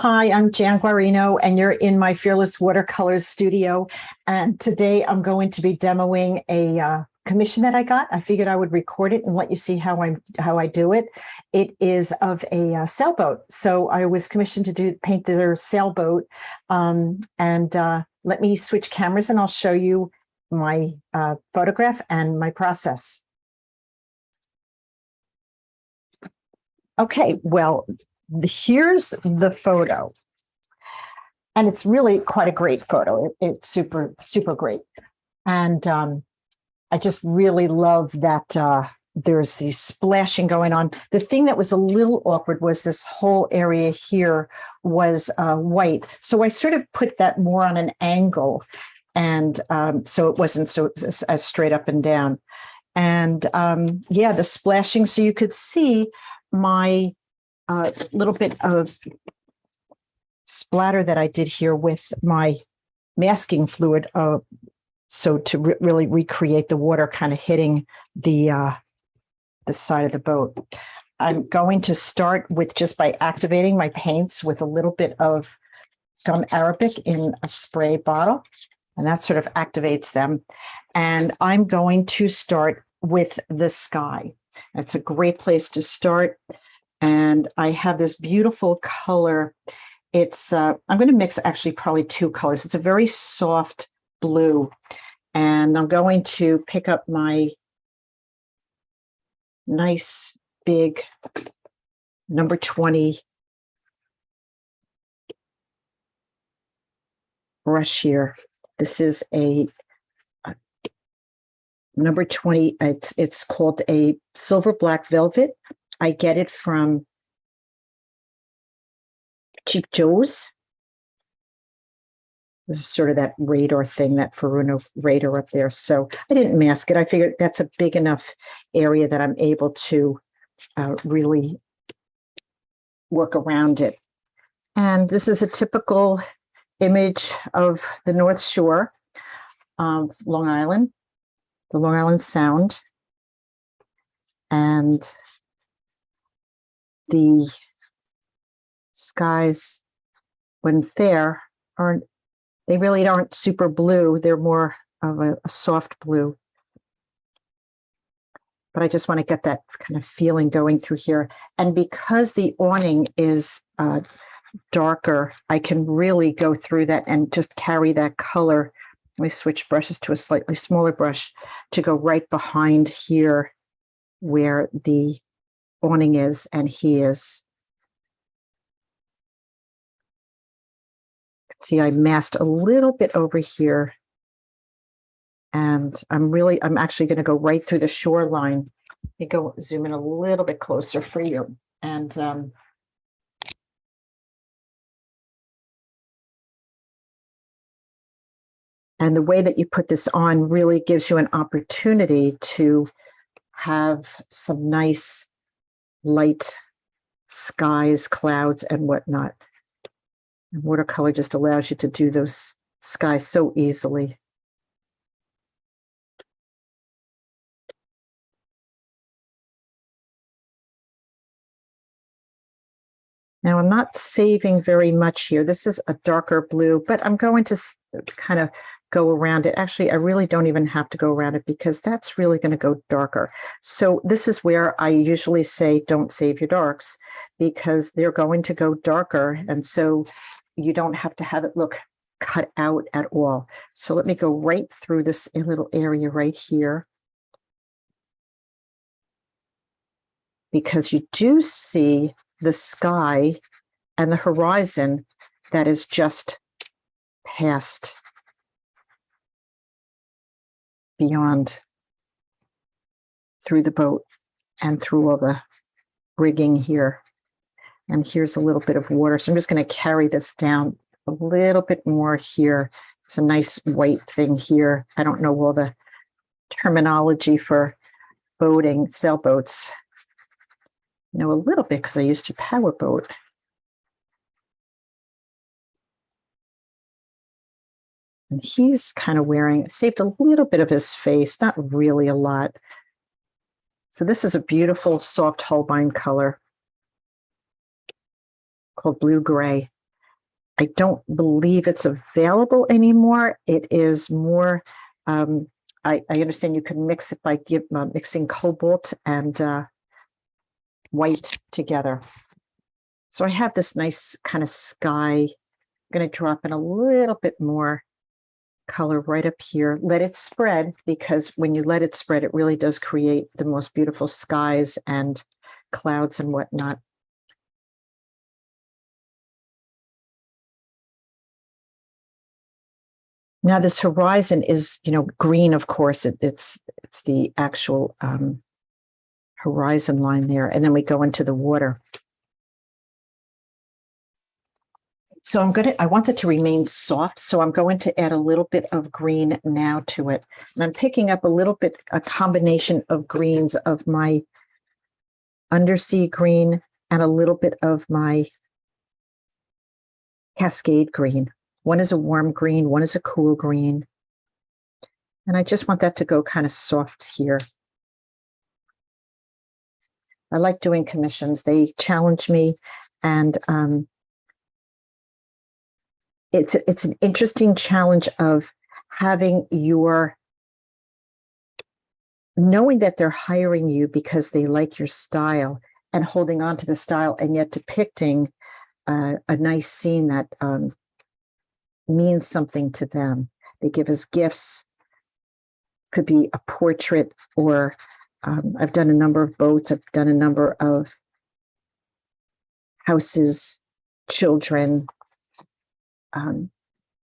Hi, I'm Jan Guarino, and you're in my Fearless Watercolors studio. And today I'm going to be demoing a commission that I got. I figured I would record it and let you see how I do it. It is of a sailboat. So I was commissioned to paint their sailboat. Let me switch cameras and I'll show you my photograph and my process. Okay, well, here's the photo. And it's really quite a great photo. It's super, super great. And I just really love that there's the splashing going on. The thing that was a little awkward was this whole area here was white. So I sort of put that more on an angle. And so it wasn't so as straight up and down. And yeah, the splashing. So you could see my little bit of splatter that I did here with my masking fluid. So to really recreate the water kind of hitting the side of the boat. I'm going to start with just by activating my paints with a little bit of gum arabic in a spray bottle, and that sort of activates them. And I'm going to start with the sky. It's a great place to start. And I have this beautiful color. It's, I'm going to mix actually probably two colors. It's a very soft blue. And I'm going to pick up my nice big number 20 brush here. This is a number 20. It's called a silver black velvet. I get it from Cheap Joe's. This is sort of that radar thing, that Guarino radar up there. So I didn't mask it. I figured that's a big enough area that I'm able to really work around it. And this is a typical image of the North Shore of Long Island, the Long Island Sound. And the skies, when fair, they really aren't super blue. They're more of a soft blue. But I just want to get that kind of feeling going through here. And because the awning is darker, I can really go through that and just carry that color. Let me switch brushes to a slightly smaller brush to go right behind here where the awning is and he is. See, I masked a little bit over here. And I'm actually going to go right through the shoreline. Let me go zoom in a little bit closer for you. And the way that you put this on really gives you an opportunity to have some nice light skies, clouds, and whatnot. And watercolor just allows you to do those skies so easily. Now, I'm not saving very much here. This is a darker blue, but I'm going to kind of go around it. Actually, I really don't even have to go around it because that's really going to go darker. So this is where I usually say, don't save your darks, because they're going to go darker. And so you don't have to have it look cut out at all. So let me go right through this little area right here. Because you do see the sky and the horizon that is just past beyond through the boat and through all the rigging here. And here's a little bit of water. So I'm just going to carry this down a little bit more here. It's a nice white thing here. I don't know all the terminology for boating, sailboats. I know a little bit because I used to power boat. And he's kind of saved a little bit of his face, not really a lot. So this is a beautiful soft Holbein color called blue gray. I don't believe it's available anymore. It is more, I understand you can mix it by mixing cobalt and white together. So I have this nice kind of sky. I'm going to drop in a little bit more color right up here. Let it spread, because when you let it spread, it really does create the most beautiful skies and clouds and whatnot. Now this horizon is, green, of course. It's the actual horizon line there. And then we go into the water. So I want it to remain soft. So I'm going to add a little bit of green now to it. And I'm picking up a combination of greens of my undersea green and a little bit of my cascade green. One is a warm green, one is a cool green. And I just want that to go kind of soft here. I like doing commissions. They challenge me, and it's an interesting challenge of knowing that they're hiring you because they like your style and holding on to the style, and yet depicting a nice scene that means something to them. They give us gifts. Could be a portrait, or I've done a number of boats. I've done a number of houses, children,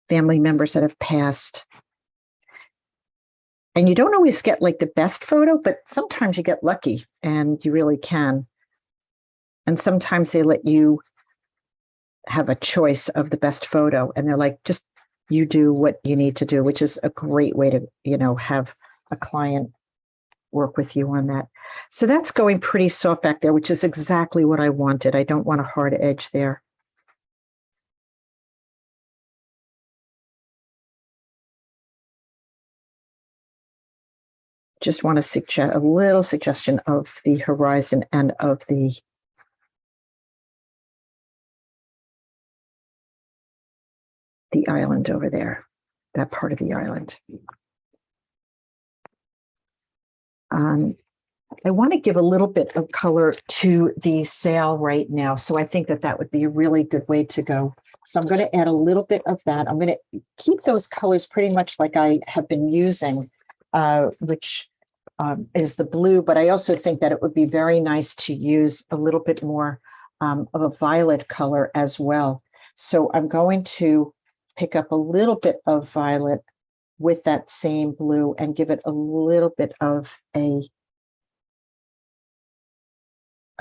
family members that have passed. And you don't always get like the best photo, but sometimes you get lucky, and you really can. And sometimes they let you have a choice of the best photo, and they're like, just you do what you need to do, which is a great way to, have a client work with you on that. So that's going pretty soft back there, which is exactly what I wanted. I don't want a hard edge there. Just want to suggest a little suggestion of the horizon and of the island over there, that part of the island. I want to give a little bit of color to the sail right now. So I think that would be a really good way to go. So I'm going to add a little bit of that. I'm going to keep those colors pretty much like I have been using, which is the blue, but I also think that it would be very nice to use a little bit more of a violet color as well. So I'm going to pick up a little bit of violet with that same blue and give it a little bit of a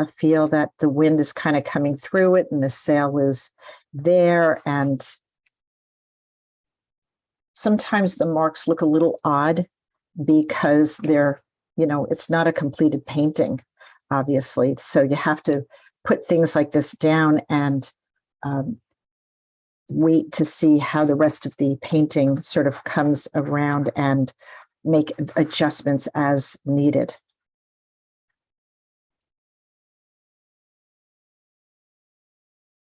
feel that the wind is kind of coming through it and the sail is there. And sometimes the marks look a little odd because they're, it's not a completed painting, obviously. So you have to put things like this down and wait to see how the rest of the painting sort of comes around and make adjustments as needed.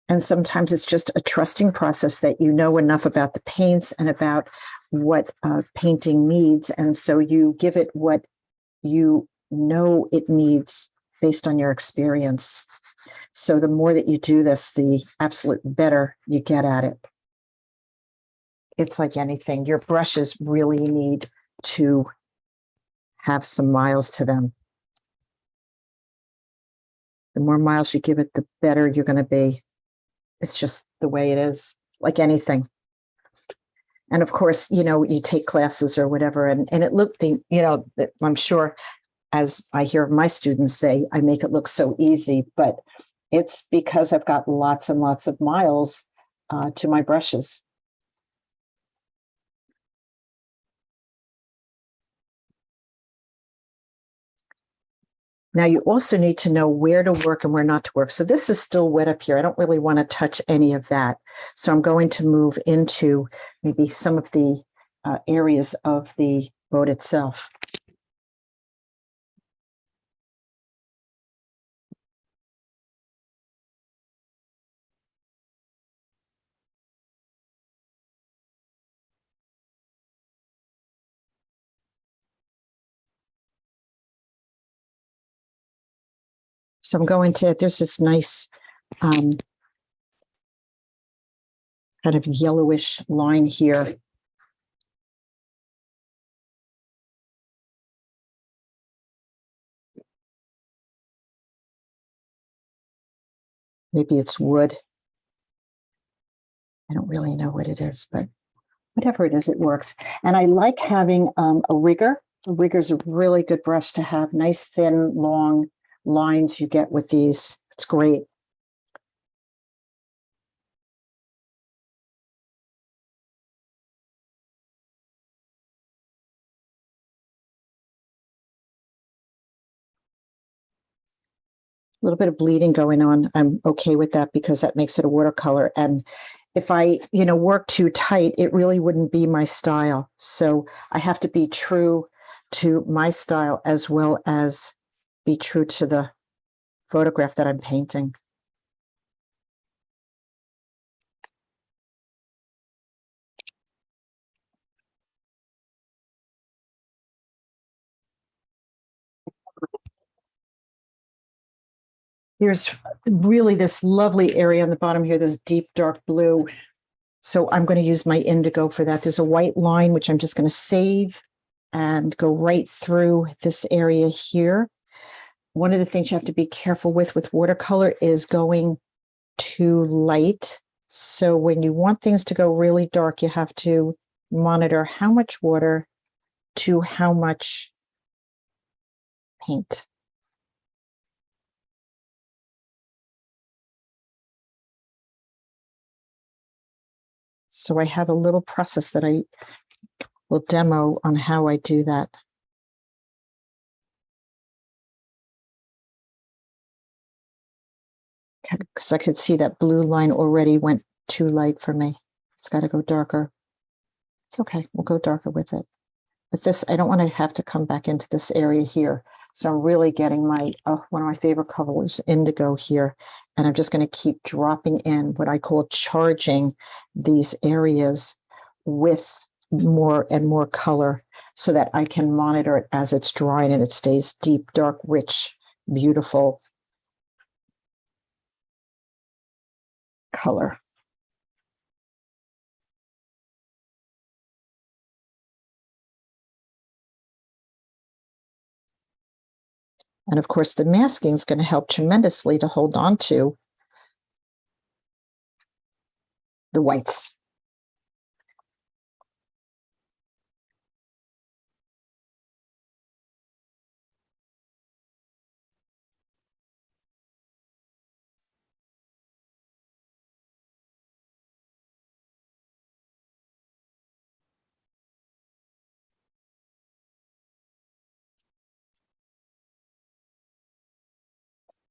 And sometimes it's just a trusting process that you know enough about the paints and about what painting needs. And so you give it what you know it needs based on your experience. So the more that you do this, the absolute better you get at it. It's like anything. Your brushes really need to have some miles to them. The more miles you give it, the better you're going to be. It's just the way it is, like anything. And of course, you take classes or whatever, and it looked, I'm sure, as I hear my students say, I make it look so easy, but it's because I've got lots and lots of miles to my brushes. Now, you also need to know where to work and where not to work. So this is still wet up here. I don't really want to touch any of that. So I'm going to move into maybe some of the areas of the boat itself. So I'm going to, there's this nice kind of yellowish line here. Maybe it's wood. I don't really know what it is, but whatever it is, it works. And I like having a rigger. A rigger's a really good brush to have. Nice, thin, long lines you get with these. It's great. A little bit of bleeding going on. I'm okay with that because that makes it a watercolor. And if I, work too tight, it really wouldn't be my style. So I have to be true to my style as well as be true to the photograph that I'm painting. There's really this lovely area on the bottom here, this deep dark blue. So I'm going to use my indigo for that. There's a white line, which I'm just going to save and go right through this area here. One of the things you have to be careful with watercolor is going too light. So when you want things to go really dark, you have to monitor how much water to how much paint. So I have a little process that I will demo on how I do that. Because I could see that blue line already went too light for me. It's got to go darker. It's okay. We'll go darker with it. But this, I don't want to have to come back into this area here. So I'm really getting my, one of my favorite colors, indigo here. And I'm just going to keep dropping in what I call charging these areas with more and more color so that I can monitor it as it's drying and it stays deep, dark, rich, beautiful color. And of course, the masking is going to help tremendously to hold on to the whites.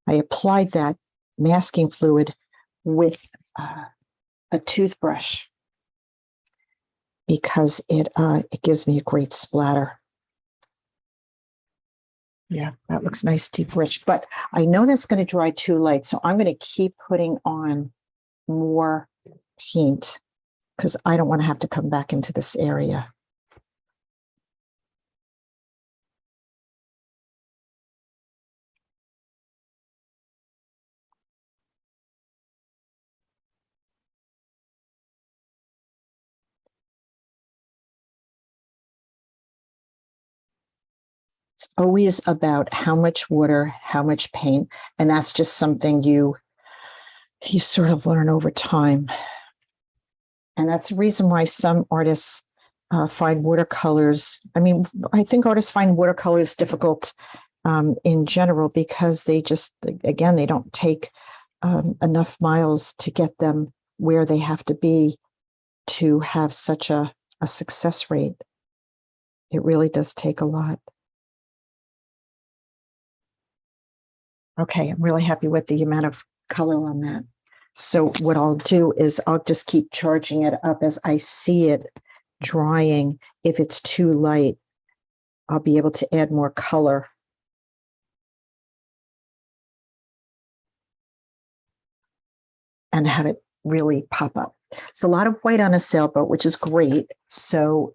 I applied that masking fluid with a toothbrush because it gives me a great splatter. Yeah, that looks nice, deep, rich. But I know that's going to dry too light, so I'm going to keep putting on more paint because I don't want to have to come back into this area. It's always about how much water, how much paint, and that's just something you sort of learn over time. And that's the reason why some artists find watercolors. I mean, I think artists find watercolors difficult in general because they just, again, they don't take enough miles to get them where they have to be to have such a success rate. It really does take a lot. Okay, I'm really happy with the amount of color on that. So what I'll do is I'll just keep charging it up as I see it drying. If it's too light, I'll be able to add more color. And have it really pop up. So a lot of white on a sailboat, which is great. So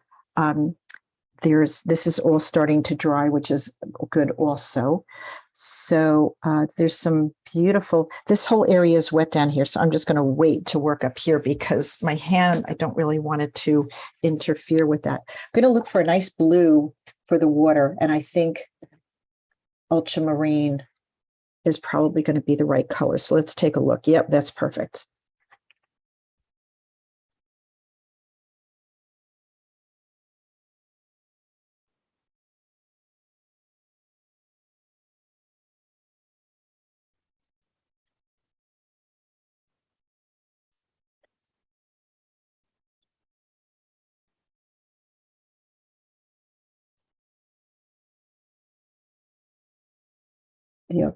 this is all starting to dry, which is good also. So there's some beautiful, this whole area is wet down here. So I'm just going to wait to work up here because my hand, I don't really want it to interfere with that. I'm going to look for a nice blue for the water. And I think ultramarine is probably going to be the right color. So let's take a look. Yep, that's perfect.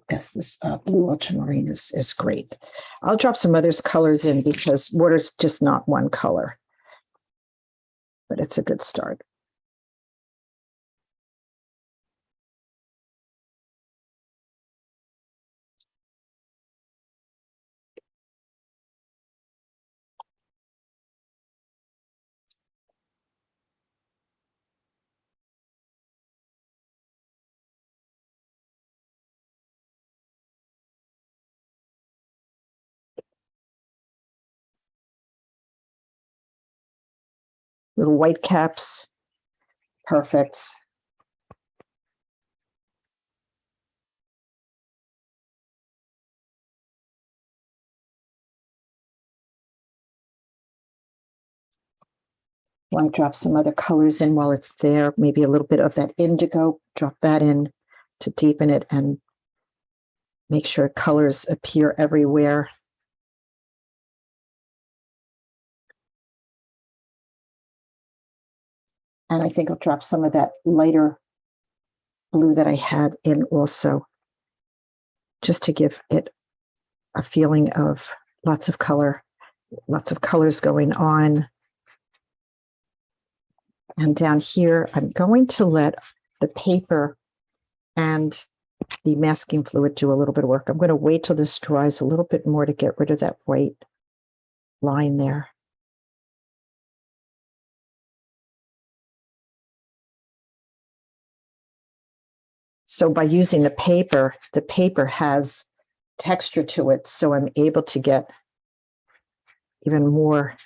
Yes, this blue ultramarine is great. I'll drop some other colors in because water's just not one color, but it's a good start. Little white caps, perfect. Want to drop some other colors in while it's there, maybe a little bit of that indigo, drop that in to deepen it and make sure colors appear everywhere. And I think I'll drop some of that lighter blue that I had in also, just to give it a feeling of lots of color, lots of colors going on. And down here, I'm going to let the paper and the masking fluid do a little bit of work. I'm going to wait till this dries a little bit more to get rid of that white line there. So by using the paper has texture to it, so I'm able to get even more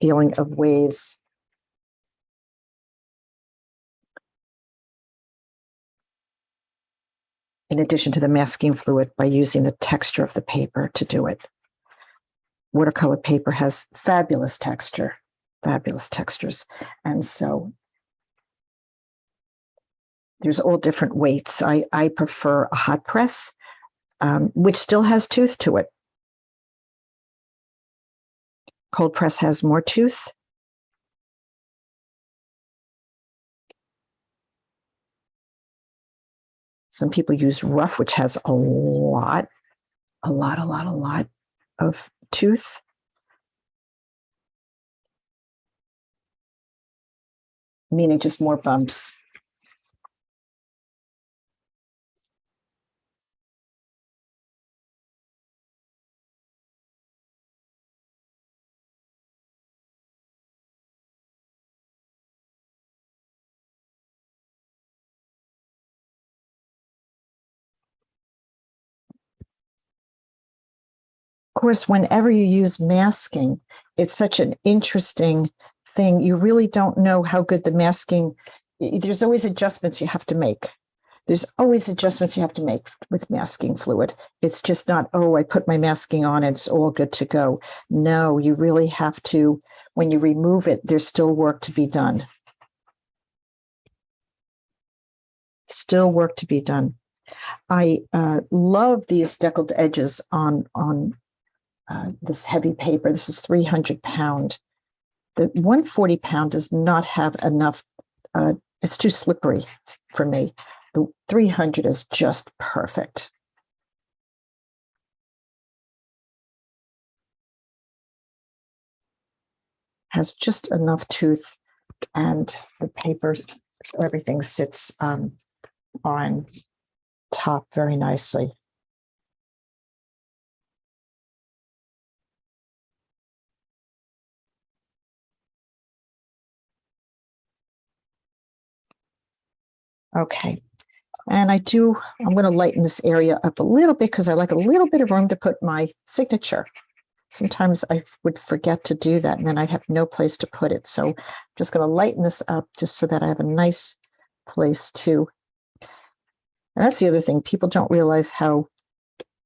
feeling of waves. In addition to the masking fluid, by using the texture of the paper to do it. Watercolor paper has fabulous texture, fabulous textures. And so there's all different weights. I prefer a hot press, which still has tooth to it. Cold press has more tooth. Some people use rough, which has a lot of tooth. Meaning just more bumps. Of course, whenever you use masking, it's such an interesting thing. You really don't know how good the masking, there's always adjustments you have to make. There's always adjustments you have to make with masking fluid. It's just not, oh, I put my masking on and it's all good to go. No, you really have to, when you remove it, there's still work to be done. Still work to be done. I love these deckled edges on this heavy paper. This is 300 pound. The 140 pound does not have enough. It's too slippery for me. The 300 is just perfect. Has just enough tooth, and the paper, everything sits on top very nicely. Okay. And I'm going to lighten this area up a little bit because I like a little bit of room to put my signature. Sometimes I would forget to do that and then I'd have no place to put it. So I'm just going to lighten this up just so that I have a nice place to. And that's the other thing. People don't realize how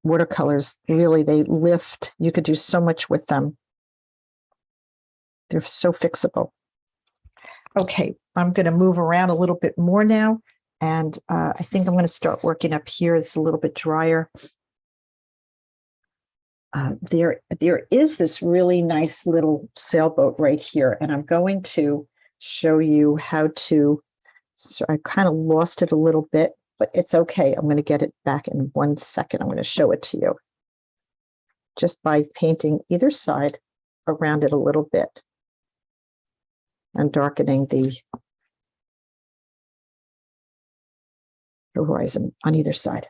watercolors really, they lift. You could do so much with them. They're so fixable. Okay, I'm going to move around a little bit more now. And I think I'm going to start working up here. It's a little bit drier. There is this really nice little sailboat right here. And I'm going to show you how to, so I kind of lost it a little bit, but it's okay. I'm going to get it back in 1 second. I'm going to show it to you just by painting either side around it a little bit and darkening the horizon on either side.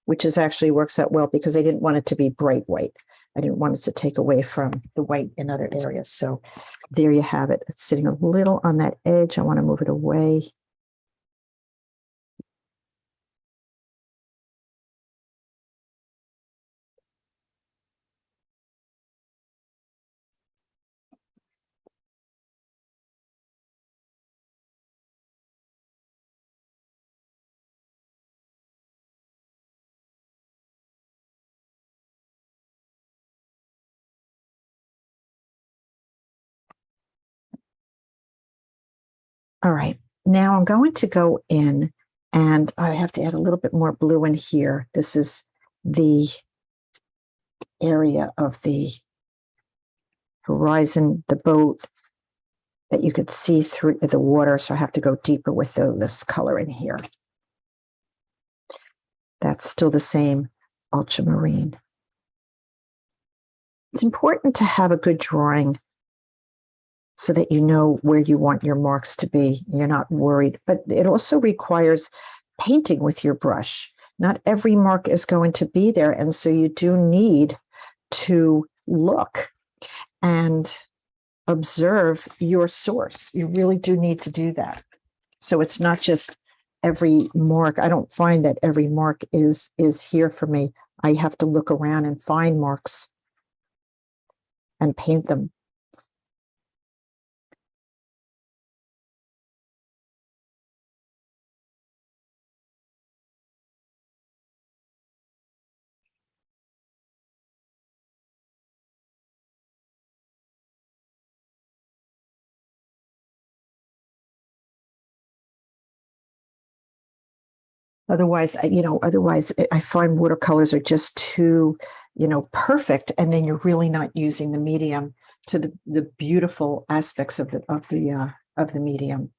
Which is actually works out well because I didn't want it to be bright white. I didn't want it to take away from the white in other areas. So there you have it. It's sitting a little on that edge. I want to move it away. All right, now I'm going to go in and I have to add a little bit more blue in here. This is the area of the horizon, the boat that you could see through the water. So I have to go deeper with this color in here. That's still the same ultramarine. It's important to have a good drawing so that you know where you want your marks to be. You're not worried, but it also requires painting with your brush. Not every mark is going to be there. And so you do need to look and observe your source. You really do need to do that. So it's not just every mark. I don't find that every mark is here for me. I have to look around and find marks and paint them. Otherwise, I find watercolors are just too, perfect. And then you're really not using the medium to the beautiful aspects of the medium.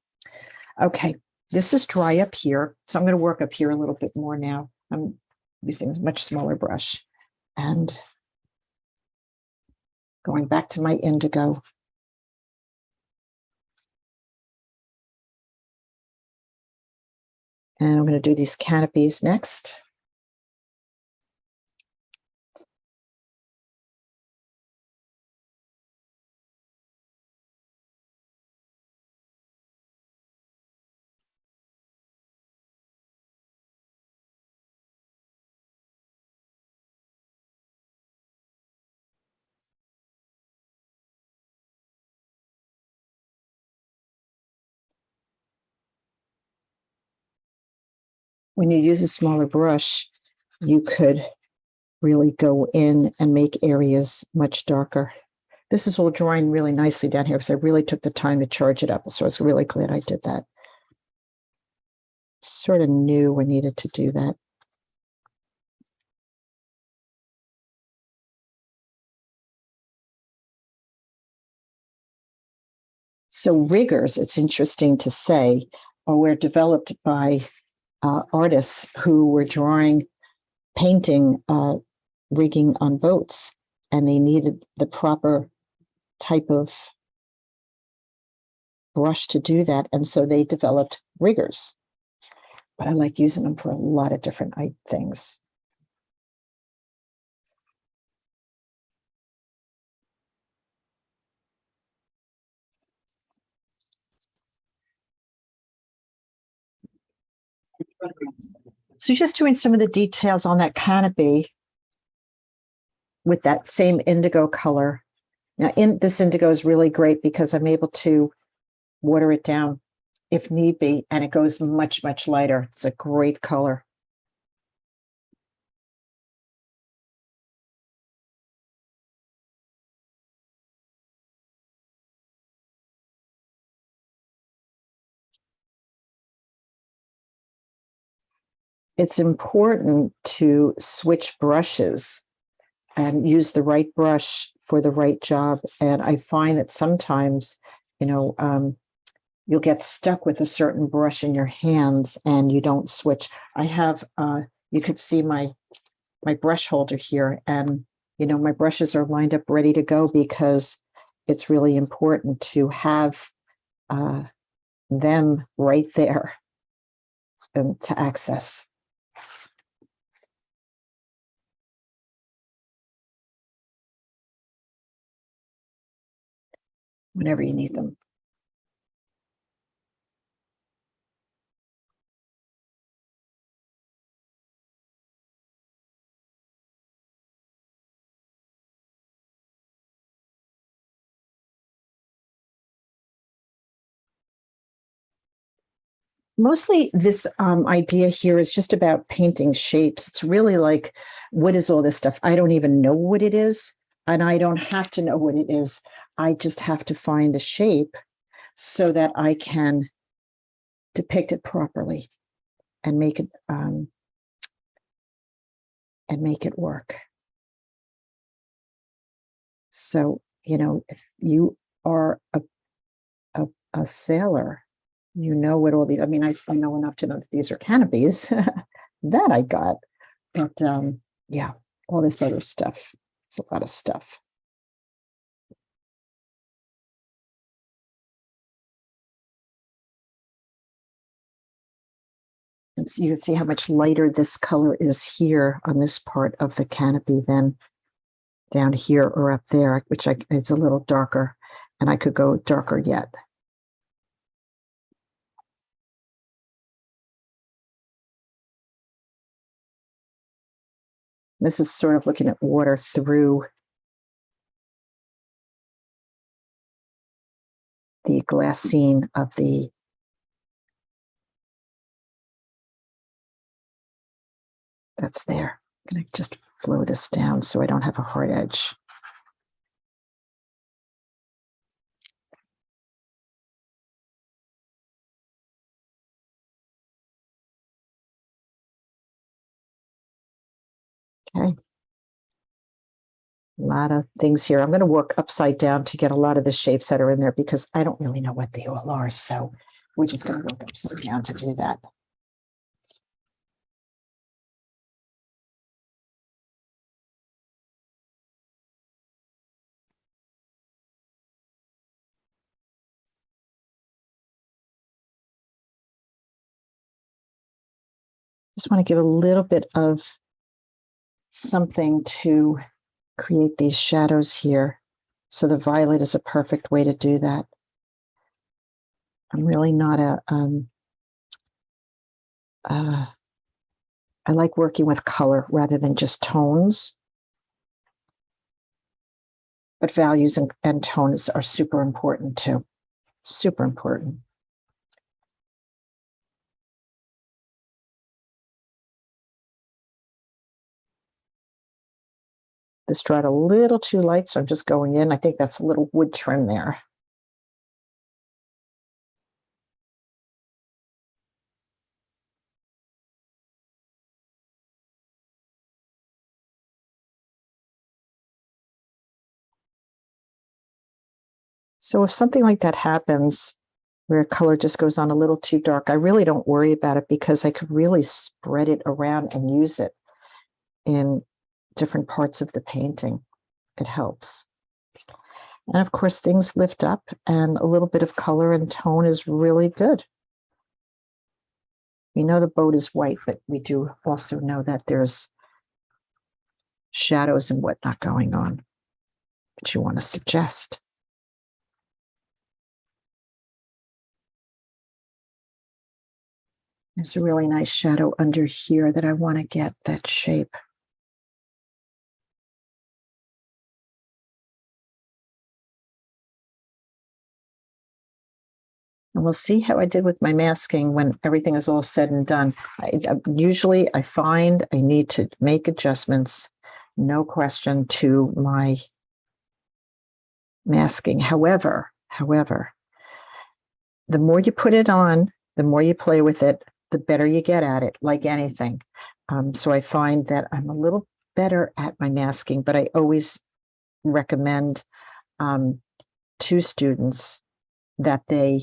Okay, this is dry up here. So I'm going to work up here a little bit more now. I'm using a much smaller brush and going back to my indigo. And I'm going to do these canopies next. When you use a smaller brush, you could really go in and make areas much darker. This is all drawing really nicely down here because I really took the time to charge it up. So I was really glad I did that. Sort of knew I needed to do that. So riggers, it's interesting to say, were developed by artists who were painting rigging on boats, and they needed the proper type of brush to do that. And so they developed riggers. But I like using them for a lot of different things. So just doing some of the details on that canopy with that same indigo color. Now, this indigo is really great because I'm able to water it down if need be, and it goes much, much lighter. It's a great color. It's important to switch brushes and use the right brush for the right job. And I find that sometimes, you'll get stuck with a certain brush in your hands and you don't switch. I have, you could see my brush holder here, and, my brushes are lined up ready to go because it's really important to have them right there and to access. Whenever you need them. Mostly this idea here is just about painting shapes. It's really like, what is all this stuff? I don't even know what it is, and I don't have to know what it is. I just have to find the shape so that I can depict it properly and make it work. So, if you are a sailor, you know what all these, I mean, I know enough to know that these are canopies that I got, but yeah, all this other stuff. It's a lot of stuff. And so you can see how much lighter this color is here on this part of the canopy than down here or up there, which it's a little darker, and I could go darker yet. This is sort of looking at water through the glassine of that's there. I'm going to just flow this down so I don't have a hard edge. Okay. A lot of things here. I'm going to work upside down to get a lot of the shapes that are in there because I don't really know what they all are. So we're just going to work upside down to do that. Just want to give a little bit of something to create these shadows here. So the violet is a perfect way to do that. I'm really not I like working with color rather than just tones. But values and tones are super important too. Super important. This dried a little too light, so I'm just going in. I think that's a little wood trim there. So if something like that happens, where a color just goes on a little too dark, I really don't worry about it because I could really spread it around and use it in different parts of the painting. It helps. And of course, things lift up, and a little bit of color and tone is really good. We know the boat is white, but we do also know that there's shadows and whatnot going on, which you want to suggest. There's a really nice shadow under here that I want to get that shape. And we'll see how I did with my masking when everything is all said and done. Usually I find I need to make adjustments, no question, to my masking. However, the more you put it on, the more you play with it, the better you get at it, like anything. So I find that I'm a little better at my masking, but I always recommend to students that they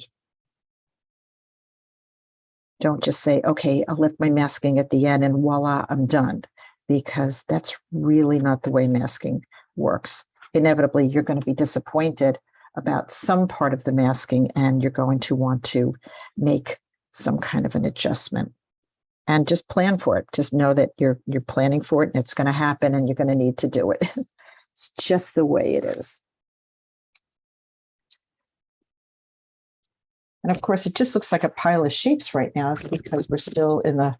don't just say, okay, I'll lift my masking at the end and voila, I'm done, because that's really not the way masking works. Inevitably, you're going to be disappointed about some part of the masking and you're going to want to make some kind of an adjustment. And just plan for it. Just know that you're planning for it and it's going to happen and you're going to need to do it. It's just the way it is. And of course, it just looks like a pile of shapes right now because we're still in the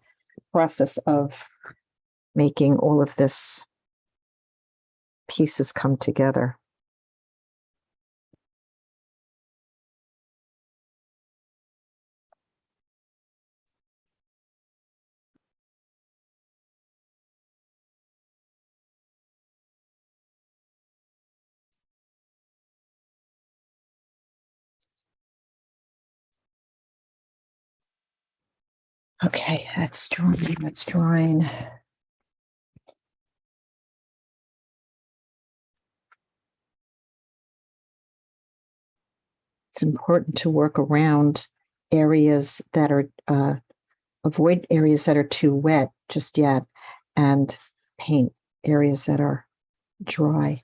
process of making all of this pieces come together. Okay, that's drawing. It's important to work around areas that are, avoid areas that are too wet just yet, and paint areas that are dry,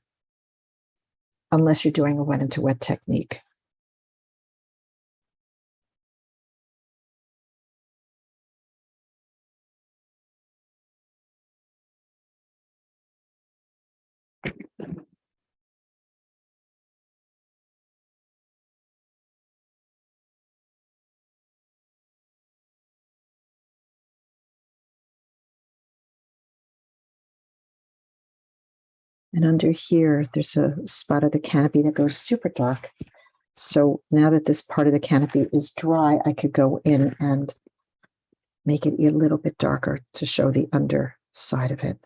unless you're doing a wet into wet technique. And under here, there's a spot of the canopy that goes super dark. So now that this part of the canopy is dry, I could go in and make it a little bit darker to show the underside of it.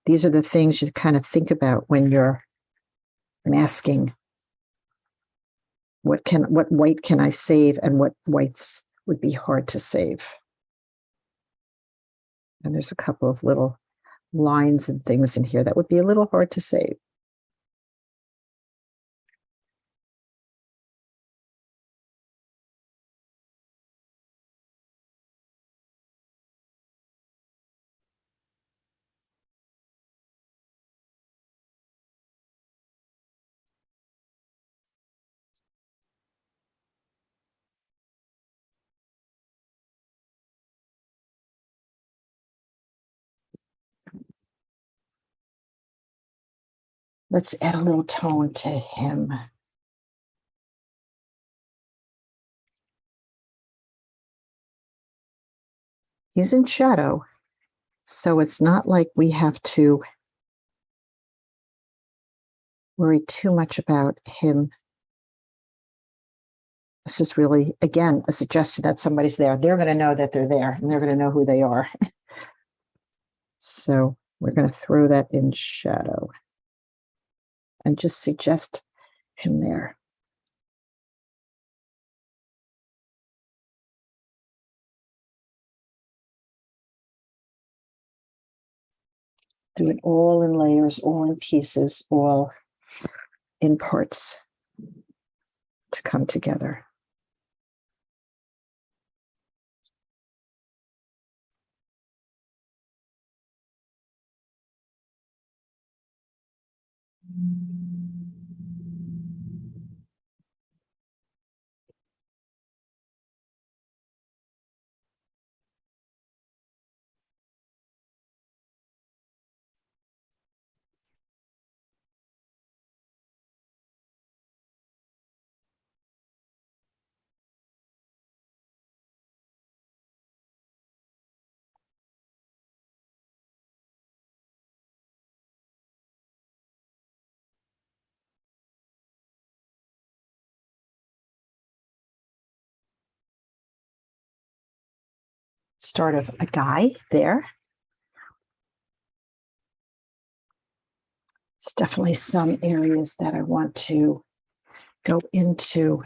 These are the things you kind of think about when you're masking. What white can I save and what whites would be hard to save? And there's a couple of little lines and things in here that would be a little hard to save. Let's add a little tone to him. He's in shadow, so it's not like we have to worry too much about him. This is really, again, a suggestion that somebody's there. They're going to know that they're there and they're going to know who they are. So we're going to throw that in shadow and just suggest him there. Do it all in layers, all in pieces, all in parts to come together. start of a guy there. There's definitely some areas that I want to go into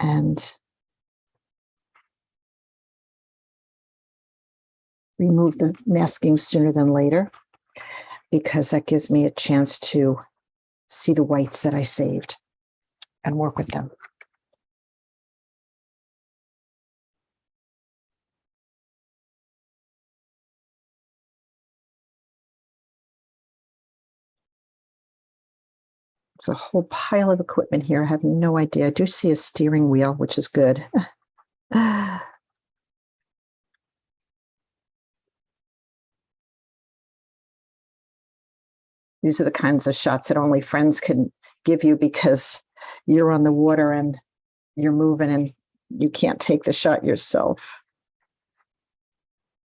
and remove the masking sooner than later, because that gives me a chance to see the whites that I saved and work with them. It's a whole pile of equipment here. I have no idea. I do see a steering wheel, which is good. These are the kinds of shots that only friends can give you, because you're on the water and you're moving and you can't take the shot yourself.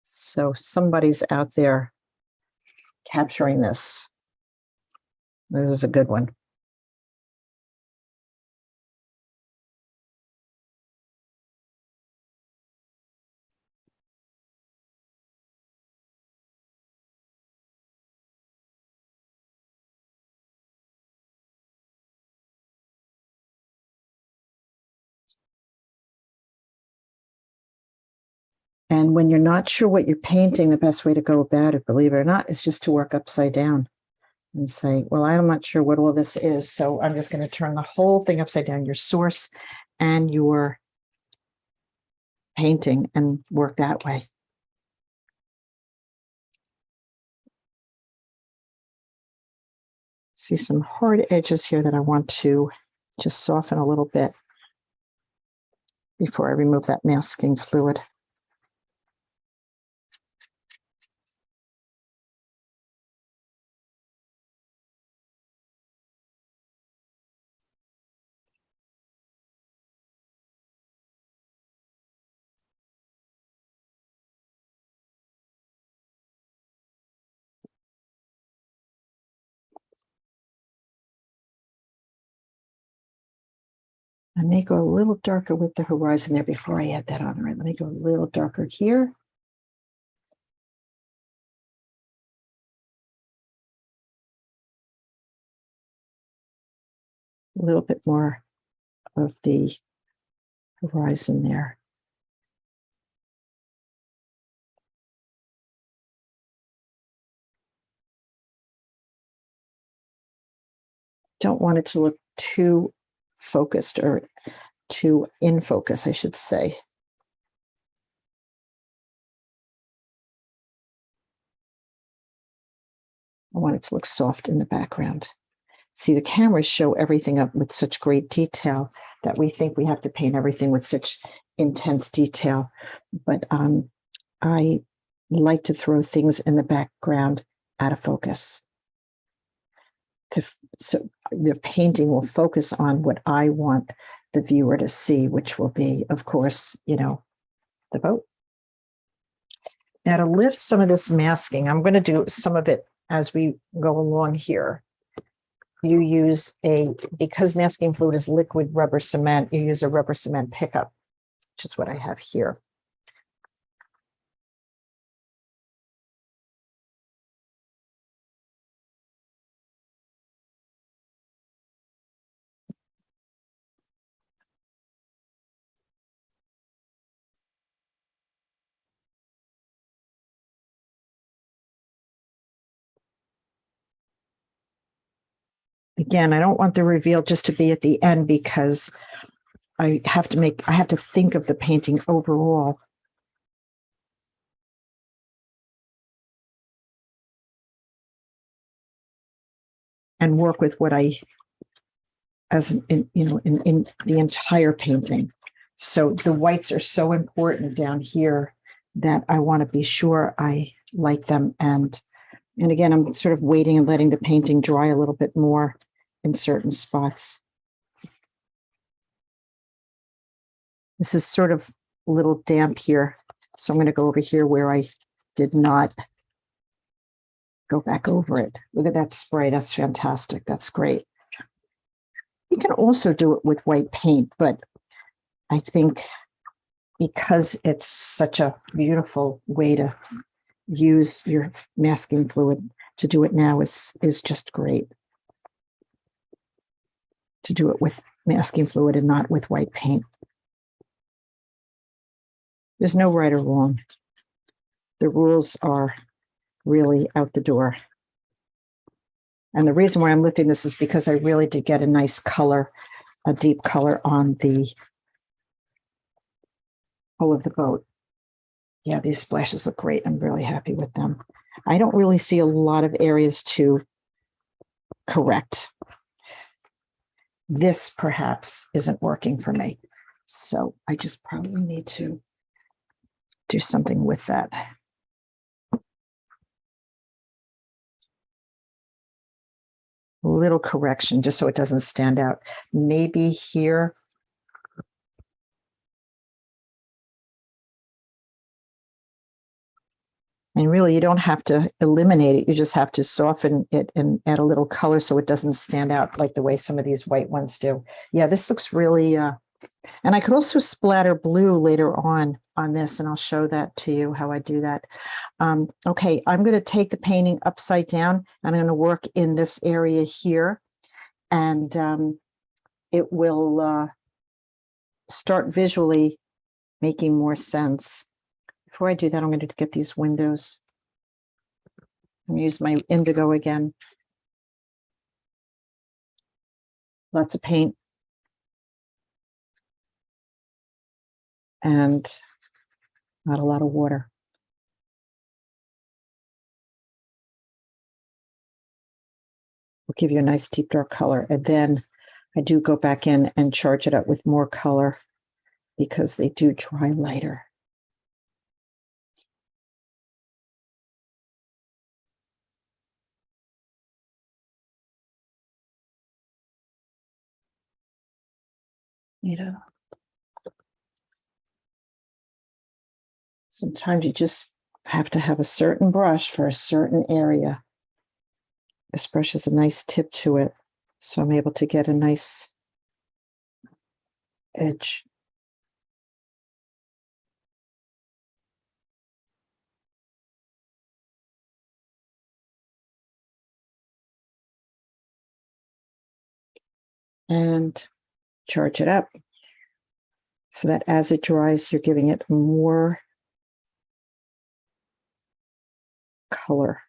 So somebody's out there capturing this. This is a good one. And when you're not sure what you're painting, the best way to go about it, believe it or not, is just to work upside down and say, well, I'm not sure what all this is, so I'm just going to turn the whole thing upside down, your source and your painting, and work that way. See some hard edges here that I want to just soften a little bit before I remove that masking fluid. I may go a little darker with the horizon there before I add that on. All right, let me go a little darker here. A little bit more of the horizon there. Don't want it to look too focused, or too in focus, I should say. I want it to look soft in the background. See, the cameras show everything up with such great detail that we think we have to paint everything with such intense detail. But I like to throw things in the background out of focus. So the painting will focus on what I want the viewer to see, which will be, of course, the boat. Now, to lift some of this masking, I'm going to do some of it as we go along here. You use because masking fluid is liquid rubber cement, you use a rubber cement pickup, which is what I have here. Again, I don't want the reveal just to be at the end, because I have to think of the painting overall. And work with what in the entire painting. So the whites are so important down here that I want to be sure I like them. And again, I'm sort of waiting and letting the painting dry a little bit more in certain spots. This is sort of a little damp here, so I'm going to go over here where I did not go back over it. Look at that spray. That's fantastic. That's great. You can also do it with white paint, but I think because it's such a beautiful way to use your masking fluid, to do it now is just great. To do it with masking fluid and not with white paint. There's no right or wrong. The rules are really out the door. And the reason why I'm lifting this is because I really did get a nice color, a deep color on the hull of the boat. Yeah, these splashes look great. I'm really happy with them. I don't really see a lot of areas to correct. This perhaps isn't working for me. So I just probably need to do something with that. A little correction just so it doesn't stand out. Maybe here. And really, you don't have to eliminate it. You just have to soften it and add a little color so it doesn't stand out like the way some of these white ones do. Yeah, this looks really, and I could also splatter blue later on this, and I'll show that to you how I do that. Okay, I'm going to take the painting upside down, and I'm going to work in this area here, and it will start visually making more sense. Before I do that, I'm going to get these windows. I'm going to use my indigo again. Lots of paint. And not a lot of water. Will give you a nice deep dark color. And then I do go back in and charge it up with more color because they do dry lighter. You know, sometimes you just have to have a certain brush for a certain area. This brush has a nice tip to it, so I'm able to get a nice edge. And charge it up so that as it dries, you're giving it more color.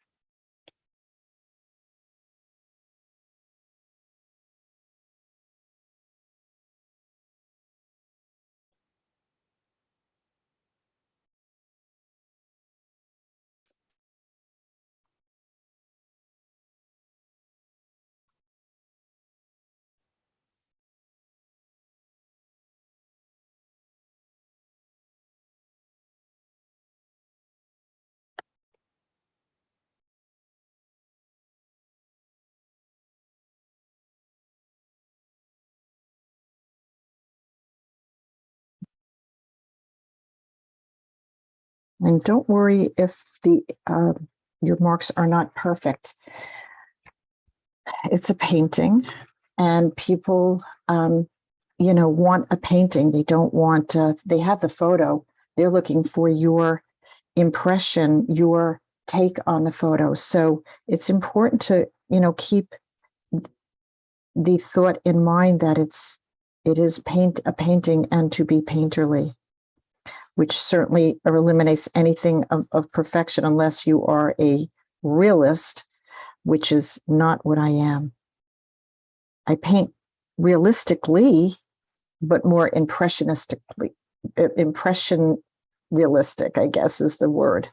And don't worry if your marks are not perfect. It's a painting, and people, want a painting. They don't want. They have the photo. They're looking for your impression, your take on the photo. So it's important to, keep the thought in mind that it is a painting and to be painterly, which certainly eliminates anything of perfection unless you are a realist, which is not what I am. I paint realistically, but more impressionistically. Impression realistic, I guess, is the word.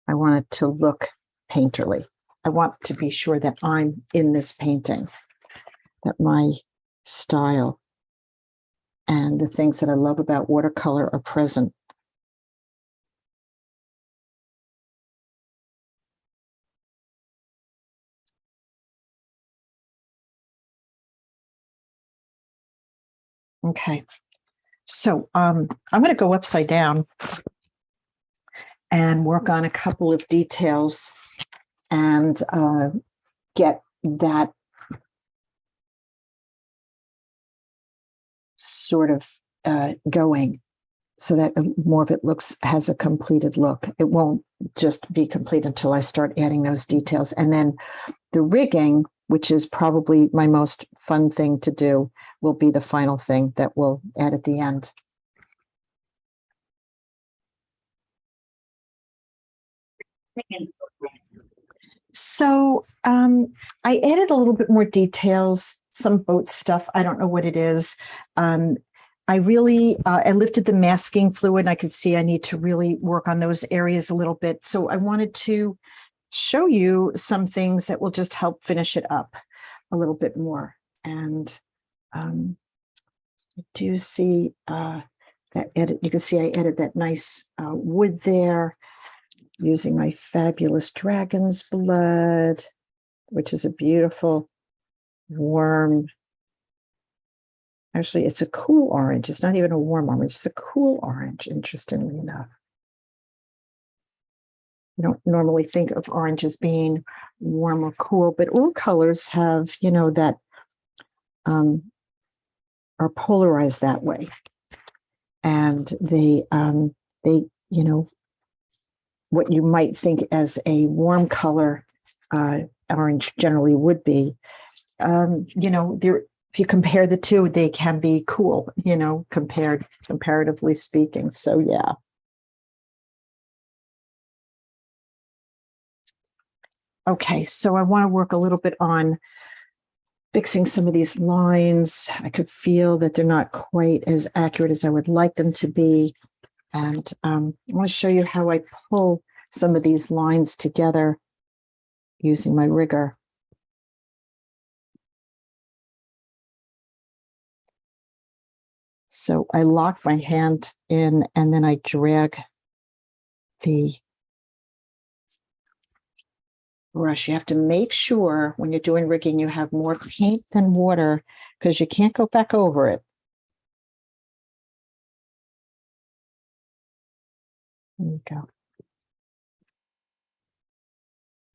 I want it to look painterly. I want to be sure that I'm in this painting, that my style and the things that I love about watercolor are present. Okay, so I'm going to go upside down and work on a couple of details and get that sort of going so that more of it has a completed look. It won't just be complete until I start adding those details. And then the rigging, which is probably my most fun thing to do, will be the final thing that we'll add at the end. So I added a little bit more details, some boat stuff. I don't know what it is. I lifted the masking fluid, and I could see I need to really work on those areas a little bit. So I wanted to show you some things that will just help finish it up a little bit more. And I do see that edit. You can see I added that nice wood there using my fabulous dragon's blood, which is a beautiful warm. Actually, it's a cool orange. It's not even a warm orange. It's a cool orange, interestingly enough. You don't normally think of orange as being warm or cool, but all colors have, that are polarized that way. And they, what you might think as a warm color, orange generally would be, if you compare the two, they can be cool, comparatively speaking. So, yeah. Okay, so I want to work a little bit on fixing some of these lines. I could feel that they're not quite as accurate as I would like them to be. And I want to show you how I pull some of these lines together using my rigger. So I lock my hand in, and then I drag the brush. You have to make sure when you're doing rigging, you have more paint than water, because you can't go back over it. There you go.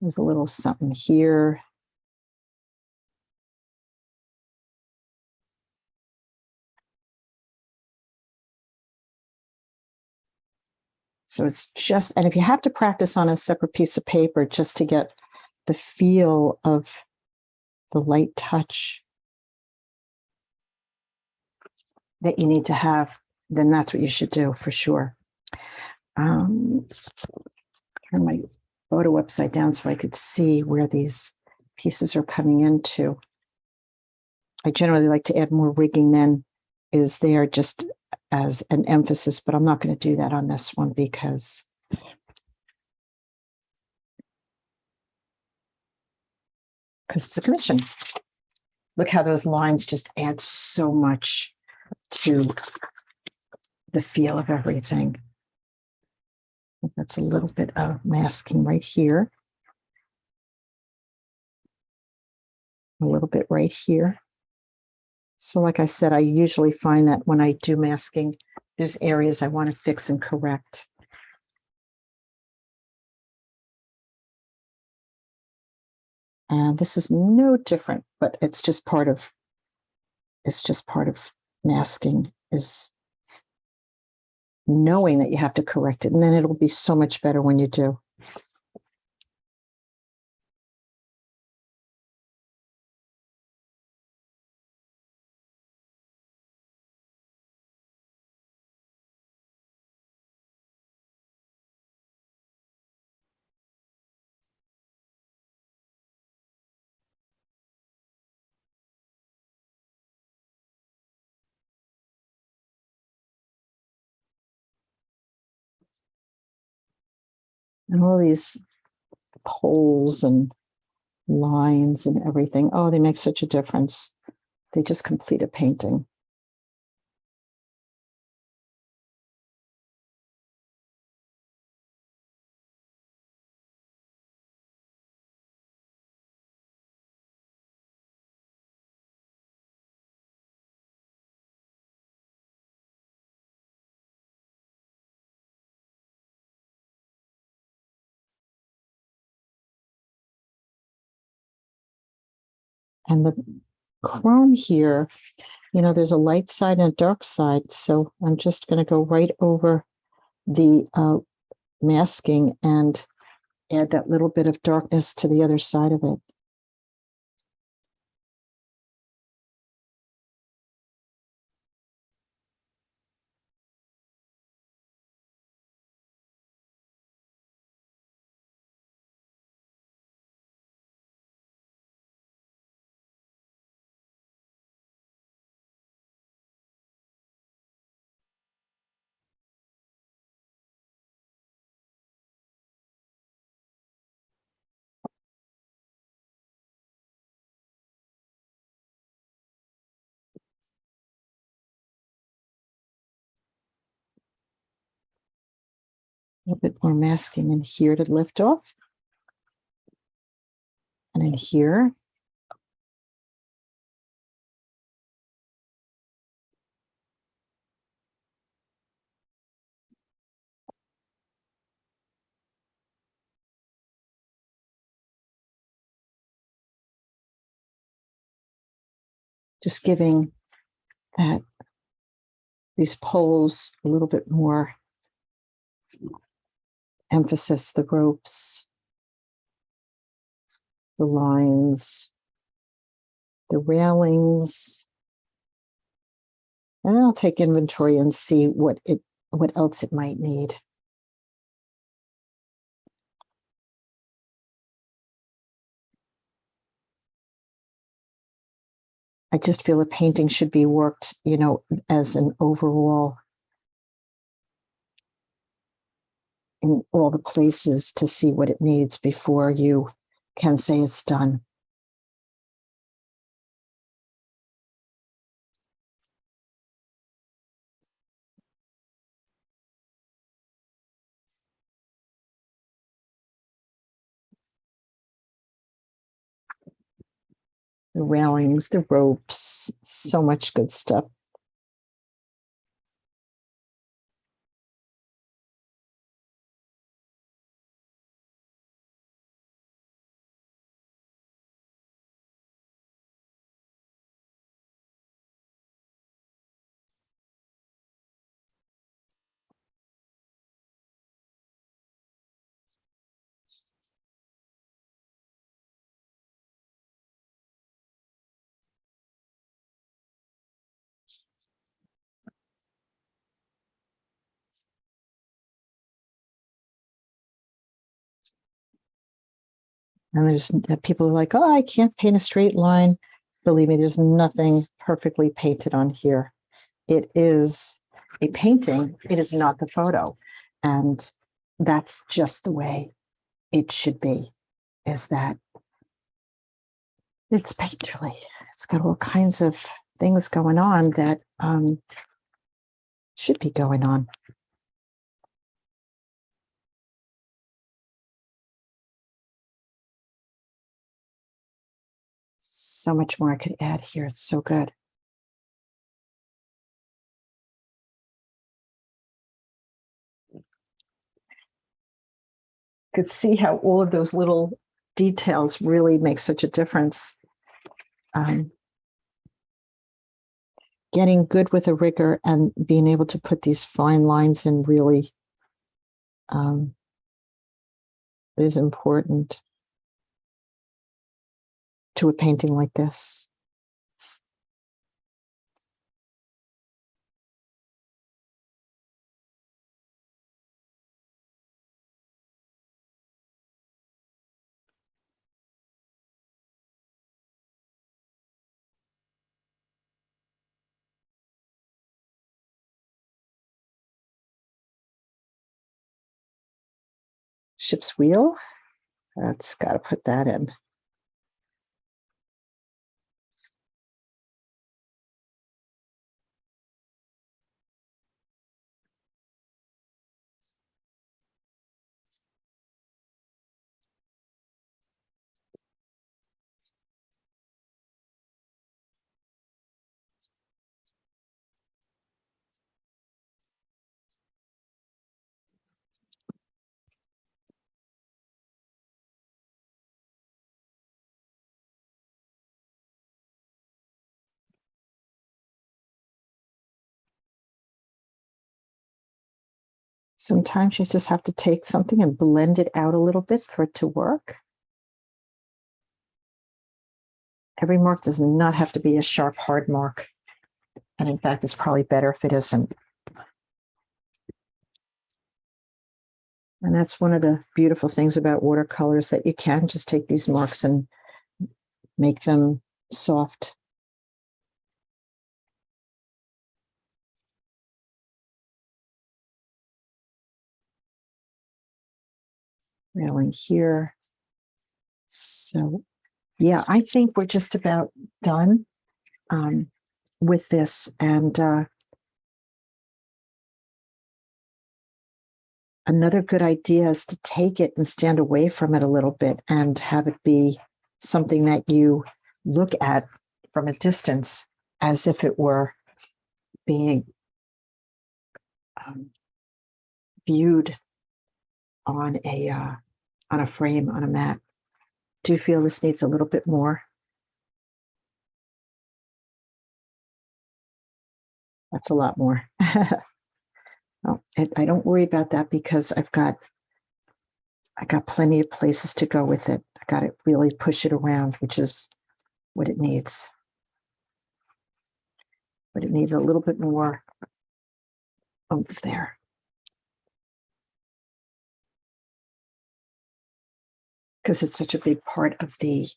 There's a little something here. So it's just, and if you have to practice on a separate piece of paper just to get the feel of the light touch that you need to have, then that's what you should do for sure. Turn my photo upside down so I could see where these pieces are coming into. I generally like to add more rigging than is there just as an emphasis, but I'm not going to do that on this one because it's a commission. Look how those lines just add so much to the feel of everything. That's a little bit of masking right here. A little bit right here. So like I said, I usually find that when I do masking, there's areas I want to fix and correct. And this is no different, but it's just part of masking, is knowing that you have to correct it. And then it'll be so much better when you do. And all these poles and lines and everything, oh, they make such a difference. They just complete a painting. And chrome here, there's a light side and a dark side. So I'm just going to go right over the masking and add that little bit of darkness to the other side of it. A little bit more masking in here to lift off. And in here. Just giving these poles a little bit more emphasis, the ropes, the lines, the railings. And then I'll take inventory and see what else it might need. I just feel a painting should be worked, as an overall in all the places to see what it needs before you can say it's done. The railings, the ropes, so much good stuff. And there's people are like, oh, I can't paint a straight line. Believe me, there's nothing perfectly painted on here. It is a painting. It is not the photo. And that's just the way it should be, is that it's painterly. It's got all kinds of things going on that should be going on. So much more I could add here. It's so good. Could see how all of those little details really make such a difference. Getting good with a rigger and being able to put these fine lines in really is important to a painting like this. Ship's wheel. That's got to put that in. Sometimes you just have to take something and blend it out a little bit for it to work. Every mark does not have to be a sharp, hard mark. And in fact, it's probably better if it isn't. And that's one of the beautiful things about watercolors, that you can just take these marks and make them soft. Railing here. So yeah, I think we're just about done with this. And another good idea is to take it and stand away from it a little bit and have it be something that you look at from a distance as if it were being viewed on a frame, on a mat. Do you feel this needs a little bit more? That's a lot more. Oh, I don't worry about that because I got plenty of places to go with it. I got to really push it around, which is what it needs. But it needed a little bit more oomph there. Because it's such a big part of the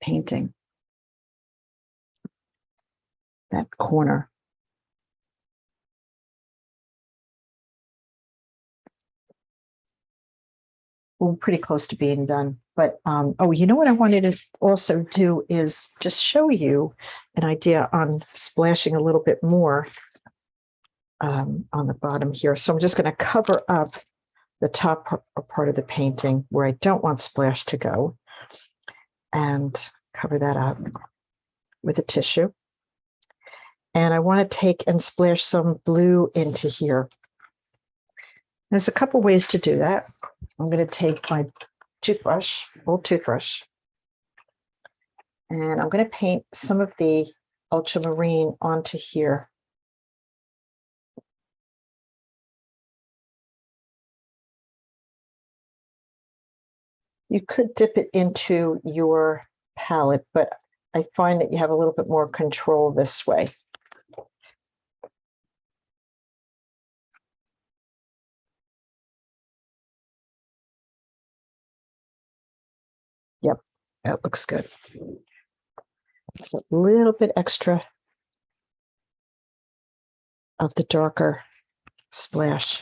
painting. That corner. We're pretty close to being done. But, oh, you know what I wanted to also do is just show you an idea on splashing a little bit more on the bottom here. So I'm just going to cover up the top part of the painting where I don't want splash to go, and cover that up with a tissue. And I want to take and splash some blue into here. There's a couple ways to do that. I'm going to take my toothbrush, old toothbrush, and I'm going to paint some of the ultramarine onto here. You could dip it into your palette, but I find that you have a little bit more control this way. Yep, that looks good. Just a little bit extra of the darker splash.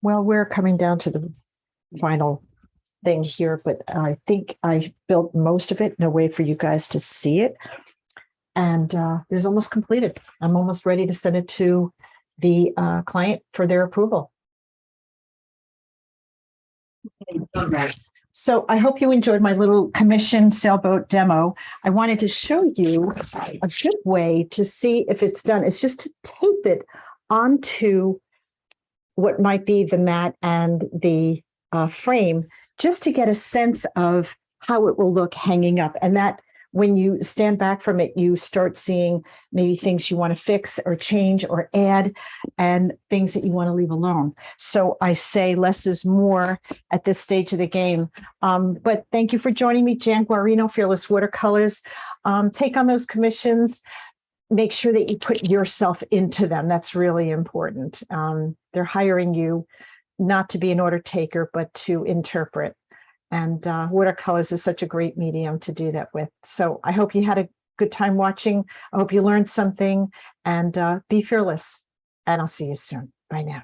Well, we're coming down to the final thing here, but I think I built most of it in a way for you guys to see it. And it's almost completed. I'm almost ready to send it to the client for their approval. So I hope you enjoyed my little commission sailboat demo. I wanted to show you a good way to see if it's done. It's just to tape it onto what might be the mat and the frame, just to get a sense of how it will look hanging up. And that when you stand back from it, you start seeing maybe things you want to fix or change or add, and things that you want to leave alone. So I say less is more at this stage of the game. But thank you for joining me, Jan Guarino, Fearless Watercolors. Take on those commissions. Make sure that you put yourself into them. That's really important. They're hiring you not to be an order taker, but to interpret. And watercolors is such a great medium to do that with. So I hope you had a good time watching. I hope you learned something, and be fearless. And I'll see you soon. Bye now.